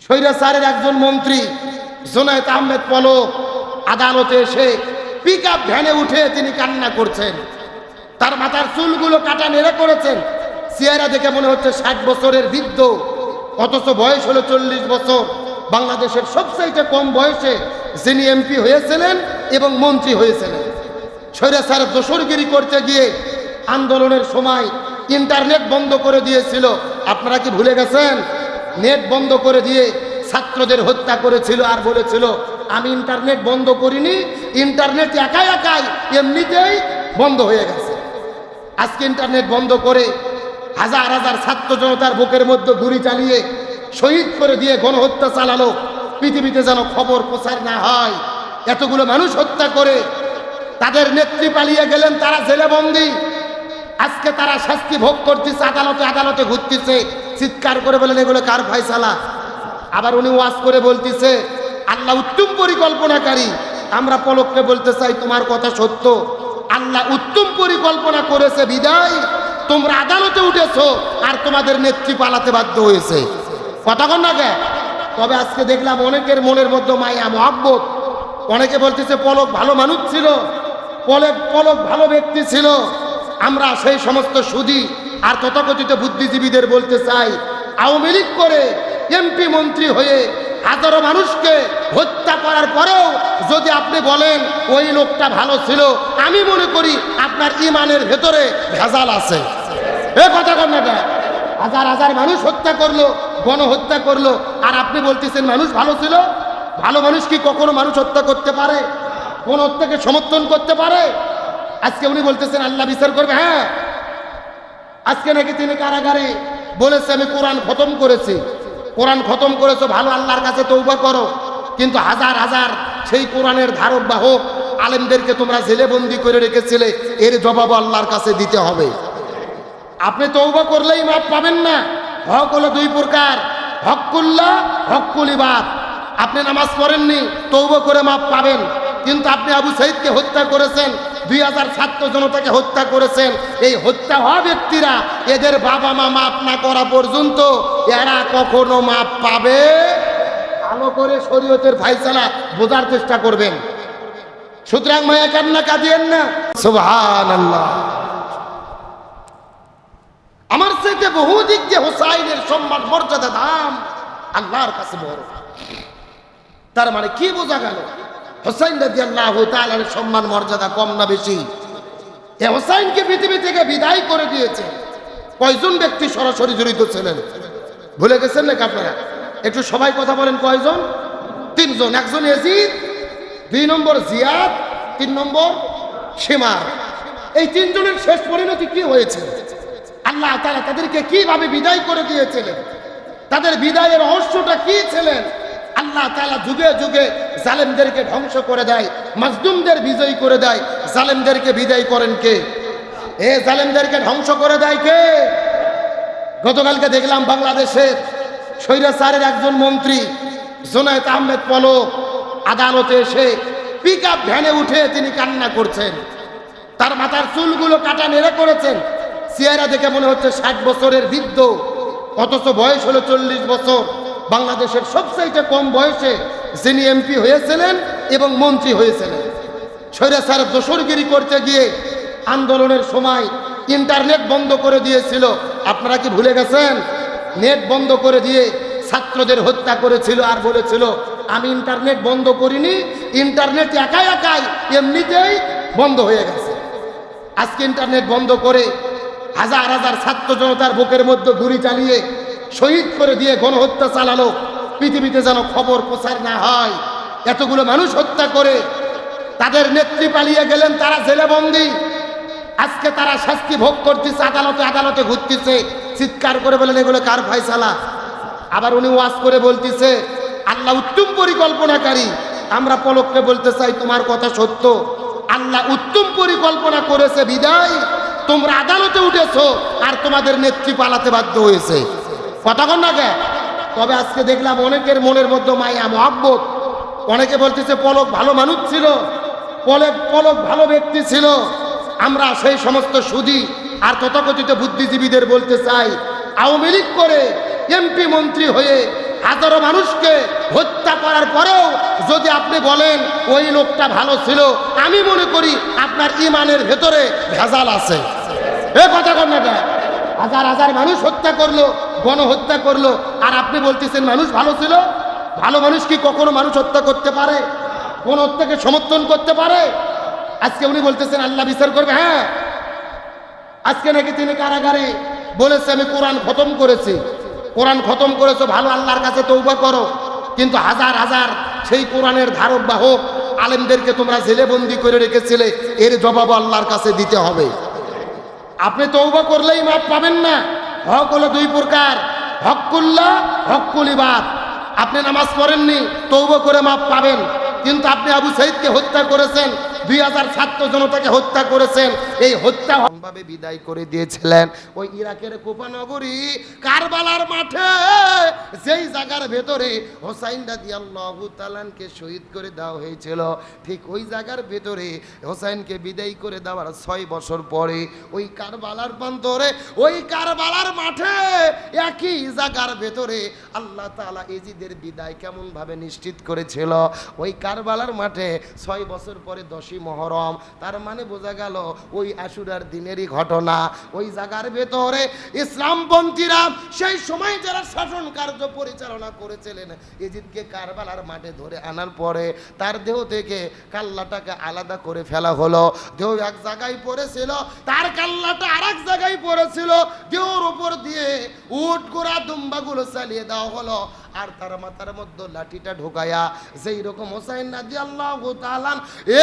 স্বৈরাচারের একজন মন্ত্রী জুনায়েদ আহমেদ পলক আদালতে এসে পিকআপ ভ্যানে উঠে তিনি কান্না করছেন। তার মাথার চুলগুলো কাটা নেড়ে করেছেন। চেহারা দেখে মনে হচ্ছে 60 বছরের বৃদ্ধ, অথচ বয়স হলো 40 বছর। বাংলাদেশের সবচাইতে কম বয়সে যিনি এমপি হয়েছিলেন এবং মন্ত্রী হয়েছিলেন। স্বৈরাচারের দোসরগিরি করতে গিয়ে আন্দোলনের সময় ইন্টারনেট বন্ধ করে দিয়েছিল। আপনারা কি ভুলে গেছেন? নেট বন্ধ করে দিয়ে ছাত্রদের হত্যা করেছিল আর বলেছিল আমি ইন্টারনেট বন্ধ করিনি, ইন্টারনেট একাই একাই এমনিতেই বন্ধ হয়ে গেছে। আজকে ইন্টারনেট বন্ধ করে হাজার হাজার ছাত্র জনতার বুকের মধ্যে গুলি চালিয়ে শহীদ করে দিয়ে গণহত্যা চালালো। পৃথিবীতে যেন খবর প্রচার না হয়। এতগুলো মানুষ হত্যা করে তাদের নেত্রী পালিয়ে গেলেন, তারা জেলে বন্দী। আজকে তারা শাস্তি ভোগ করতেছে, আদালতে আদালতে ঘুরতেছে, চিৎকার করে বলেন এগুলো কার ফয়সালা। আবার উনি ওয়াজ করে বলতেছে আল্লাহ উত্তম পরিকল্পনাকারী। আমরা পলককে বলতে চাই তোমার কথা সত্য, আল্লাহ উত্তম পরিকল্পনা করেছে বিদায় তোমরা আদালতে উঠেছো আর তোমাদের নেত্রী পালাতে বাধ্য হয়েছে। কথা কন না কে? তবে আজকে দেখলাম অনেকের মনের মধ্যে মায়া মহব্বত। অনেকে বলতেছে পলক ভালো মানুষ ছিল, পলক ভালো ব্যক্তি ছিল। আমরা সেই সমস্ত সুধী আর তথাকথিত বুদ্ধিজীবীদের বলতে চাই, আওয়ামী লীগ করে এমপি মন্ত্রী হয়ে হাজারো মানুষকে হত্যা করার পরেও যদি আপনি বলেন ওই লোকটা ভালো ছিল, আমি মনে করি আপনার ইমানের ভেতরে ভেজাল আছে। এ কথা কন না কেন? হাজার হাজার মানুষ হত্যা করলো, গণহত্যা করলো, আর আপনি বলতেছেন মানুষ ভালো ছিল। ভালো মানুষ কি কখনো মানুষ হত্যা করতে পারে? কোন হত্যাকে সমর্থন করতে পারে? আজকে উনি বলতেছেন আল্লাহ বিচার করবে। হ্যাঁ, আজকে নাকি তিনি কারাগারে বলেছে আমি কোরআন খতম করেছি। কোরআন খতম করেছো ভালো, আল্লাহর কাছে তওবা করো। কিন্তু হাজার হাজার সেই কোরআনের ধারক বাহক আলেমদেরকে তোমরা জেলে বন্দি করে রেখেছিলে, এর জবাব আল্লাহর কাছে দিতে হবে। আপনি তওবা করলেই মাপ পাবেন না। হক হলো দুই প্রকার, হক্কুল্লাহ, হক্কুল ইবাদ। আপনি নামাজ পড়েননি, তওবা করে মাপ পাবেন। কিন্তু আপনি আবু সাইদকে হত্যা করেছেন, 2000 ছাত্র জনতাকে হত্যা করেছেন। এই হত্যা হওয়া ব্যক্তিরা এদের বাবা মা মাপ না করা পর্যন্ত এরা কখনো মাপ পাবে? ভালো করে শরীয়তের ফায়সালা বোঝার চেষ্টা করবেন। সুতরাং মায়া কান্না কাঁদিয়েন না। সুবহানাল্লাহ। আমার চাইতে বহু দিক দিয়ে হোসাইনের সম্মান মর্যাদা দাম আল্লাহর কাছে বড়। তার মানে কি বোঝা গেল? হোসাইন রাদিয়াল্লাহু তাআলার সম্মান মর্যাদা কম না বেশি? এই হোসাইনকে পৃথিবী থেকে বিদায় করে দিয়েছে কয়জন ব্যক্তি সরাসরি জড়িত ছিলেন? ভুলে গেছেন নাকি আপনারা? একটু সবাই কথা বলেন। কয়জন? 3 জন। একজন ইয়াজিদ, 2 নম্বর জিয়াদ, 3 নম্বর শিমার। এই 3 জনের শেষ পরিণতি কি হয়েছে? আল্লাহ তাআলা তাদেরকে কিভাবে বিদায় করে দিয়েছিলেন? তাদের বিদায়ের রহস্যটা কি ছিলেন? আল্লাহ তাআলা যুগে যুগে জালেমদেরকে ধ্বংস করে দেয়, মাজলুমদের বিজয়ী করে দেয়। জালেমদেরকে বিদায় করেন কে? এ জালেমদেরকে ধ্বংস করে দেয় কে? গতকালকে দেখলাম বাংলাদেশের স্বৈরাচারের একজন মন্ত্রী জুনায়েদ আহমেদ পলক আদালতে এসে পিকআপ ভ্যানে উঠে তিনি কান্না করছেন। তার মাথার চুলগুলো কাটা নেড়ে করেছেন। চেহারা দেখে মনে হচ্ছে 60 বছরের বৃদ্ধ, অথচ বয়স হলো 40 বছর। বাংলাদেশের সবচাইতে কম বয়সে যিনি এমপি হয়েছিলেন এবং মন্ত্রী হয়েছিলেন। স্বৈরাচারের দোসরগিরি করতে গিয়ে আন্দোলনের সময় ইন্টারনেট বন্ধ করে দিয়েছিল। আপনারা কি ভুলে গেছেন? নেট বন্ধ করে দিয়ে ছাত্রদের হত্যা করেছিল আর বলেছিল আমি ইন্টারনেট বন্ধ করিনি, ইন্টারনেট একাই একাই এমনিতেই বন্ধ হয়ে গেছে। আজকে ইন্টারনেট বন্ধ করে হাজার হাজার ছাত্র জনতার বুকের মধ্যে গুলি চালিয়ে শহীদ করে দিয়ে গণহত্যা চালালো। পৃথিবীতে যেন খবর প্রচার না হয়। এতগুলো মানুষ হত্যা করে তাদের নেত্রী পালিয়ে গেলেন, তারা জেলে বন্দী। আজকে তারা শাস্তি ভোগ করতেছে, আদালতে আদালতে ঘুরতেছে, চিৎকার করে বলেন এগুলো কার ফয়সালা। আবার উনি ওয়াজ করে বলতেছে আল্লাহ উত্তম পরিকল্পনাকারী। আমরা পলককে বলতে চাই তোমার কথা সত্য, আল্লাহ উত্তম পরিকল্পনা করেছে বিদায় তোমরা আদালতে উঠেছো আর তোমাদের নেত্রী পালাতে বাধ্য হয়েছে। কথা কন না কে? তবে আজকে দেখলাম অনেকের মনের মধ্যে মায়া মহব্বত। অনেকে বলতেছে পলক ভালো মানুষ ছিল, পলক ভালো ব্যক্তি ছিল। আমরা সেই সমস্ত সুধী আর তথাকথিত বুদ্ধিজীবীদের বলতে চাই, আওয়ামী লীগ করে এমপি মন্ত্রী হয়ে হাজারো মানুষকে হত্যা করার পরেও যদি আপনি বলেন ওই লোকটা ভালো ছিল, আমি মনে করি আপনার ইমানের ভেতরে ভেজাল আছে। এ কথা কর না, হাজার হাজার মানুষ হত্যা করলো, গণহত্যা করলো, আর আপনি বলতেছেন মানুষ ভালো ছিল। ভালো মানুষ কি কখনো মানুষ হত্যা করতে পারে? কোন হত্যাকে সমর্থন করতে পারে? আজকে উনি বলতেছেন আল্লাহ বিচার করবে। হ্যাঁ, আজকে নাকি তিনি কারাগারে বলেছে আমি কোরআন খতম করেছি। কোরআন খতম করেছো ভালো, আল্লাহর কাছে তওবা করো, কিন্তু হাজার হাজার সেই কোরআনের ধারক বাহক আলেমদেরকে তোমরা জেলে বন্দি করে রেখেছিলে, এর জবাব আল্লাহর কাছে দিতে হবে। আপনি তওবা করলেই মাপ পাবেন না। হক হলো দুই প্রকার, হক্কুল্লাহ, হক্কুল ইবাদ। আপনি নামাজ পড়েননি, তওবা করে মাপ পাবেন, কিন্তু আপনি আবু সাইদকে হত্যা করেছেন, 2000 ছাত্র জনতাকে হত্যা করেছেন। এই হত্যা ভাবে বিদায় করে দিয়েছিলেন ওই ইরাকের কুফা নগরী কারবালার মাঠে, যেই জায়গার ভেতরে হোসাইন রাদিয়াল্লাহু তাআলাকে শহীদ করে দেওয়া হয়েছিল। ঠিক ওই জায়গার ভেতরে হোসাইনকে বিদায় করে দেওয়ার 6 বছর পরে ওই কারবালার প্রান্তরে, ওই কারবালার মাঠে, একই জায়গার ভেতরে আল্লাহ তাআলা এজিদের বিদায় কেমন ভাবে নিশ্চিত করেছিল। ওই কারবালার মাঠে 6 বছর পরে 10ই মুহররম, তার মানে বোঝা গেল ওই আশুরার দিনেরই ঘটনা। ওই জায়গার ভেতরে ইসলামপন্থীরা সেই সময় যারা শাসন কার্য পরিচালনা করেছিলেন, এজিদকে কারবালার মাঠে ধরে আনার পরে তার দেহ থেকে কাল্লাটাকে আলাদা করে ফেলা হলো। দেহ এক জায়গায় পড়েছিল, তার কাল্লাটা আর এক জায়গায় পড়েছিল। দেহর উপর দিয়ে উট গোড়া দুম্বাগুলো চালিয়ে দেওয়া হলো, আর তার মাথার মধ্যে লাঠিটা ঢোকায়া যেই রকম হোসাইন রাদিয়াল্লাহু তাআলা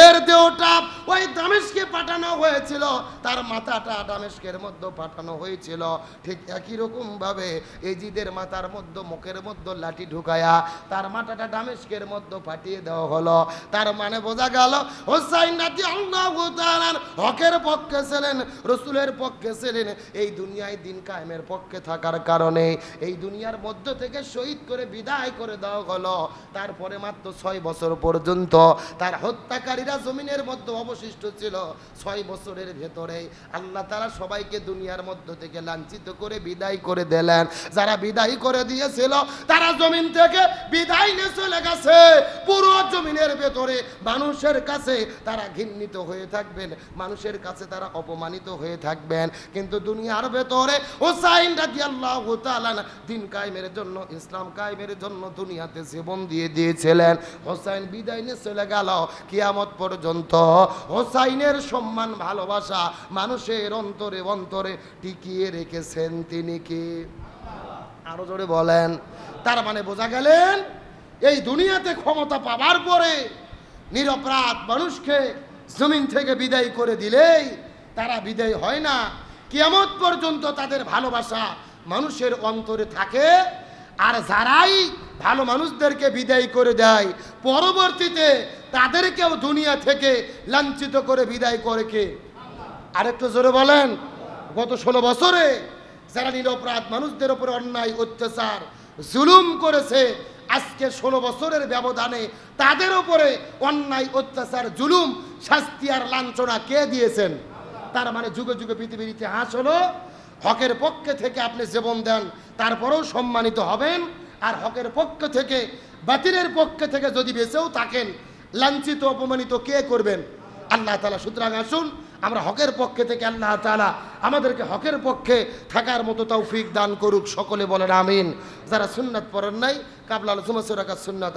এর দেহটা ওই দামেস্কে পাঠানো হয়েছিল, তার মাথাটা দামেস্কের মধ্যে পাঠানো হয়েছিল, ঠিক একই রকম ভাবে এজিদের মাথার মধ্যে, মুখের মধ্যে লাঠি ঢুকায়া তার মাথাটা দামেস্কের মধ্যে পাঠিয়ে দেওয়া হলো। তার মানে বোঝা গেল হোসাইন রাদিয়াল্লাহু তাআলা হকের পক্ষে ছিলেন, রাসূলের পক্ষে ছিলেন। এই দুনিয়ায় দিন কায়েমের পক্ষে থাকার কারণে এই দুনিয়ার মধ্য থেকে শহীদ করে বিদায় করে দেওয়া হলো। তারপরে মাত্র 6 বছর পর্যন্ত তার হত্যাকারীরা জমিনের মধ্যে অবশিষ্ট ছিল। 6 বছরের ভেতরে আল্লাহ তাআলা সবাইকে দুনিয়ার মধ্য থেকে লাঞ্ছিত করে বিদায় করে দিলেন। যারা বিদায় করে দিয়েছিল তারা জমিন থেকে বিদায় নিয়ে চলে গেছে। পুরো জমিনের ভেতরে মানুষের কাছে তারা ঘৃণিত হয়ে থাকবেন, মানুষের কাছে তারা অপমানিত হয়ে থাকবেন, কিন্তু দুনিয়ার ভেতরে হোসাইন রাদিয়াল্লাহু তাআলা দিন কায়েমের জন্য, ইসলাম কায়েমের জন্য দুনিয়াতে জীবন দিয়ে দিয়েছিলেন। হোসাইন বিদায় নিয়ে চলে গেল, কিয়ামত পর্যন্ত হোসাইনের সম্মান, ভালোবাসা মানুষের অন্তরে অন্তরে টিকিয়ে রেখেছেন তিনি কে? আরো জোরে বলেন। তার মানে বোঝা গেলেন এই দুনিয়াতে ক্ষমতা পাবার পরে নিরপরাধ মানুষকে জমিন থেকে বিদায় করে দিলেই তারা বিদায় হয় না, কিয়ামত পর্যন্ত তাদের ভালোবাসা মানুষের অন্তরে থাকে। আর যারাই ভালো মানুষদেরকে বিদায় করে দেয়, পরবর্তীতে তাদেরকেও দুনিয়া থেকে লাঞ্ছিত করে বিদায় করে কে? আরেকটু জোরে বলেন। গত 16 বছরে যারা নিরপরাধ মানুষদের উপরে অন্যায়, অত্যাচার, জুলুম করেছে, আজকে 16 বছরের ব্যবধানে তাদের উপরে অন্যায়, অত্যাচার, জুলুম, শাস্তি আর লাঞ্ছনা কে দিয়েছেন? তার মানে যুগে যুগে পৃথিবীর ইতিহাস হলো হকের পক্ষে থেকে আপনি জীবন দেন, তারপরেও সম্মানিত হবেন। আর হকের পক্ষ থেকে, বাতিলের পক্ষে থেকে যদি বেঁচেও থাকেন, লাঞ্ছিত, অপমানিত কে করবেন? আল্লাহ তাআলা। সুতরাং আসুন আমরা হকের পক্ষে থেকে আল্লাহ তাআলা আমাদেরকে হকের পক্ষে থাকার মতো তৌফিক দান করুক। সকলে বলেন আমিন। যারা সুন্নাত পড়েন নাই, কাবলা আল জুমা সুন্নাত